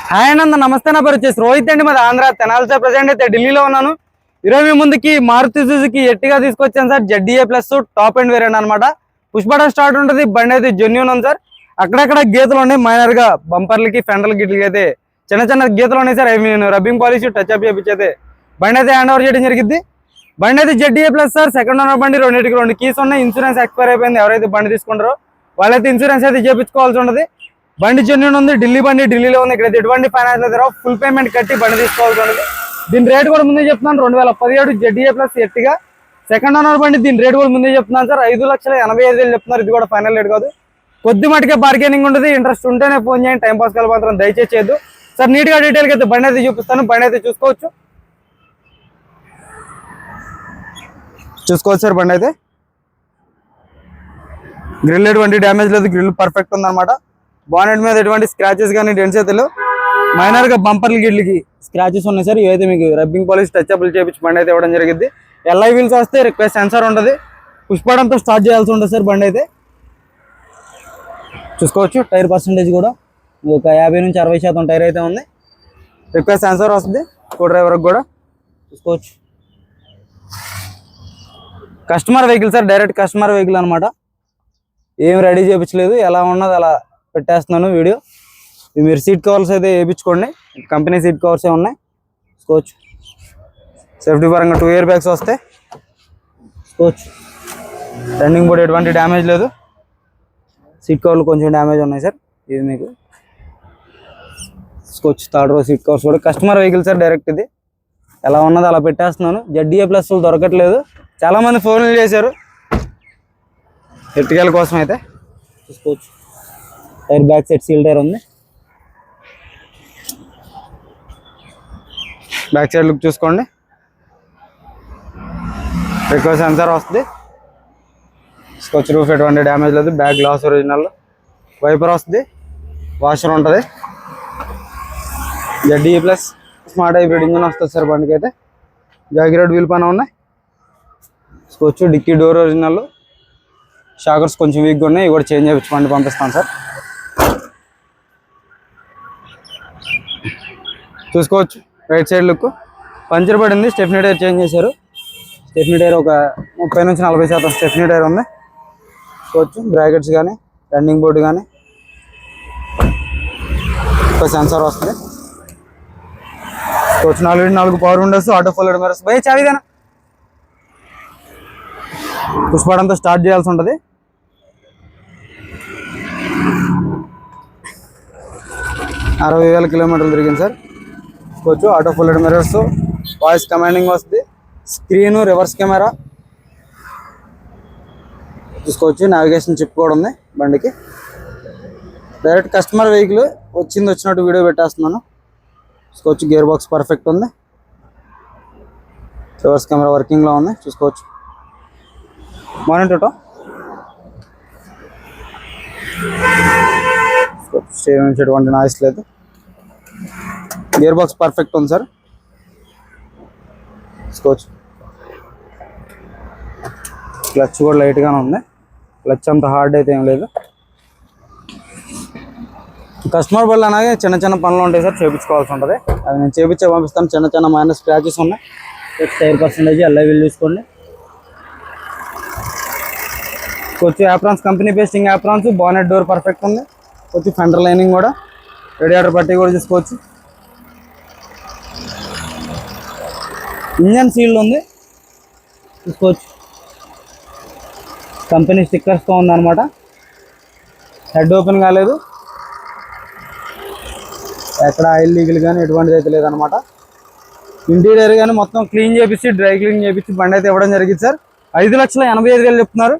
Hi అన్న, నమస్తే. నా పేరు వచ్చేసి రోహిత్ అండి. మాది ఆంధ్ర తెనాలి సార్. ప్రజెంట్ అయితే ఢిల్లీలో ఉన్నాను. ఈరోజు మీ ముందుకి మారుతి సుజుకి ఎట్టిగా తీసుకొచ్చాను sir. ZDA plus top and variant అనమాట. పుష్ బటన్ స్టార్ట్ ఉంటుంది. బండి అయితే జెన్యూన్ ఉంది సార్. అక్కడక్కడ గీతలు ఉన్నాయి మైనర్ గా, బంపర్లకి ఫెండర్లకి గిట్లకి అయితే చిన్న చిన్న గీతలు ఉన్నాయి సార్. నేను రబ్బింగ్ పాలిష్ టచ్ అప్ చేయించైతే బండి అయితే హ్యాండ్ ఓవర్ చేయడం జరిగింది. బండి అయితే ZDA plus sir. Second owner బండి, రెండింటికి 2 కీస్ ఉన్నాయి. ఇన్సూరెన్స్ ఎక్స్పైర్ అయిపోయింది. ఎవరైతే బండి తీసుకుంటారో వాళ్ళైతే ఇన్సూరెన్స్ అయితే చేయించుకోవాల్సి ఉంటుంది. బండి జెన్యూన్ ఉంది. ఢిల్లీ బండి ఢిల్లీలో ఉంది. ఇక్కడ ఎటువంటి ఫైనాన్స్ లేదు. ఫుల్ పేమెంట్ కట్టి బండి తీసుకోవాల్సి ఉంటుంది. దీని రేట్ కూడా ముందే చెప్తున్నాను, 2017 ZDA ప్లస్ ఎట్టిగా సెకండ్ ఓనర్ బండి. దీని రేట్ కూడా ముందే చెప్తున్నాను సార్, 5,85,000 చెప్తున్నారు. ఇది కూడా ఫైనల్ రేట్ కాదు, కొద్ది మటుకే బార్గెనింగ్ ఉంటుంది. ఇంట్రెస్ట్ ఉంటేనే ఫోన్ చేయండి, టైం పాస్ కాల్ మాత్రం దయచేసి చేయొద్దు సార్. నీట్ గా డీటెయిల్ అయితే బండి అయితే చూపిస్తాను. బండి అయితే చూసుకోవచ్చు సార్. బండి అయితే గ్రిల్ ఎటువంటి డ్యామేజ్ లేదు, గ్రిల్ పర్ఫెక్ట్ ఉందన్నమాట. బానెట్ మీద ఎటువంటి స్క్రాచెస్ కానీ డెంట్స్ అయితే లేవు. మైనర్ గా బంపర్లు గిడ్లకి స్క్రాచెస్ ఉన్నాయి సార్. ఇవైతే మీకు రబ్బింగ్ పాలిష్ టచ్ అప్లు చేయించి బండి అయితే ఇవ్వడం జరిగింది. LI వీల్స్ వస్తే రిక్వెస్ట్ సెన్సార్ ఉంటుంది. పుష్పడంతో స్టార్ట్ చేయాల్సి ఉంటుంది సార్. బండి అయితే చూసుకోవచ్చు. టైర్ పర్సంటేజ్ కూడా ఒక 50 నుంచి 60% టైర్ అయితే ఉంది. రిక్వెస్ట్ సెన్సార్ వస్తుంది కో డ్రైవర్కి కూడా చూసుకోవచ్చు. Customer vehicle sir, direct customer vehicle అనమాట. ఏం రెడీ చేయించలేదు, ఎలా ఉన్నది అలా పెట్టేస్తున్నాను వీడియో. మీరు సీట్ కవర్స్ అయితే వేయించుకోండి, కంపెనీ సీట్ కవర్సే ఉన్నాయి చూసుకోవచ్చు. సేఫ్టీ పరంగా 2 ఇయర్ బ్యాగ్స్ వస్తాయి చూసుకోవచ్చు. రన్నింగ్ బోర్డ్ ఎటువంటి డ్యామేజ్ లేదు. సీట్ కవర్లు కొంచెం డ్యామేజ్ ఉన్నాయి సార్. ఇది మీకు చూసుకోవచ్చు. థర్డ్ రో సీట్ కవర్స్ కూడా కస్టమర్ వెహికల్ సార్. డైరెక్ట్ ఇది ఎలా ఉన్నది అలా పెట్టేస్తున్నాను. ZDA ప్లస్ దొరకట్లేదు, చాలామంది ఫోన్లు చేశారు ఎర్టికల్ కోసం అయితే చూసుకోవచ్చు. Tyre back side seal tyre ఉంది. బ్యాక్ సైడ్ లుక్ చూసుకోండి. రిక్వెస్ట్ సెన్సార్ వస్తుంది చూసుకోవచ్చు. రూఫ్ ఎటువంటి డ్యామేజ్ లేదు. Back glass original. వైపర్ వస్తుంది, వాషర్ ఉంటుంది. ZDA plus smart hybrid engine వస్తుంది సార్ బండికి అయితే. జాగిరెడ్ వీల్ పైన ఉన్నాయి చూసుకోవచ్చు. Dicky door original. షాకర్స్ కొంచెం వీక్గా ఉన్నాయి, ఇవి కూడా చేంజ్ చేయించి బండి పంపిస్తాను సార్. చూసుకోవచ్చు. రైట్ సైడ్ లుక్ పంచర్ పడింది. స్టెఫ్నీ టైర్ చేంజ్ చేశారు. స్టెఫ్నీ టైర్ ఒక 30 నుంచి 40% స్టెఫ్నీ టైర్ ఉంది చూసుకోవచ్చు. బ్రాకెట్స్ కానీ రన్నింగ్ బోర్డు కానీ ఒక సెన్సార్ వస్తుంది చూసుకోవచ్చు. 4 power Windows, auto folder mirrors. భయ చావిదేనా పుష్పడంతో స్టార్ట్ చేయాల్సి ఉంటుంది. 60,000 కిలోమీటర్లు తిరిగింది సార్ చూసుకోవచ్చు. Auto folder mirrors, voice commanding వస్తుంది. స్క్రీను, రివర్స్ కెమెరా చూసుకోవచ్చు. నావిగేషన్ చిప్ కూడా ఉంది బండికి. డైరెక్ట్ కస్టమర్ వెహికల్ వచ్చినట్టు వీడియో పెట్టేస్తున్నాను చూసుకోవచ్చు. గేర్ బాక్స్ పర్ఫెక్ట్ ఉంది. రివర్స్ కెమెరా వర్కింగ్లో ఉంది చూసుకోవచ్చు. మానిటర్ స్టీరింగ్ నుంచి ఎటువంటి నాయిస్ లేదు. గేర్ బాక్స్ పర్ఫెక్ట్ ఉంది సార్ చూసుకోవచ్చు. క్లచ్ కూడా లైట్గానే ఉంది. క్లచ్ అంత హార్డ్ అయితే ఏం లేదు. కస్టమర్ బళ్ళు అలాగే చిన్న చిన్న పనులు ఉంటాయి సార్, చేయించుకోవాల్సి ఉంటుంది. అవి నేను చేయించే పంపిస్తాను. చిన్న చిన్న మైనస్ స్క్రాచెస్ ఉన్నాయి. టైర్ పర్సెంటేజ్ LI వీల్ చూసుకోండి. కొంచెం aprons company pasting aprons. Bonnet door perfect ఉంది. కొంచెం ఫెండర్ లైనింగ్ కూడా, రేడియేటర్ పట్టి కూడా చూసుకోవచ్చు. ఇంజన్ సీల్డ్ ఉంది చూసుకోవచ్చు. కంపెనీ స్టిక్కర్స్తో ఉందన్నమాట. హెడ్ ఓపెన్ కాలేదు, ఎక్కడ ఆయిల్ లీగల్ కానీ ఎటువంటిది అయితే లేదనమాట. ఇంటీరియర్ కానీ మొత్తం క్లీన్ చేపించి డ్రై క్లీన్ చేపించి బండి అయితే ఇవ్వడం జరిగింది సార్. 5,85,000 చెప్తున్నారు.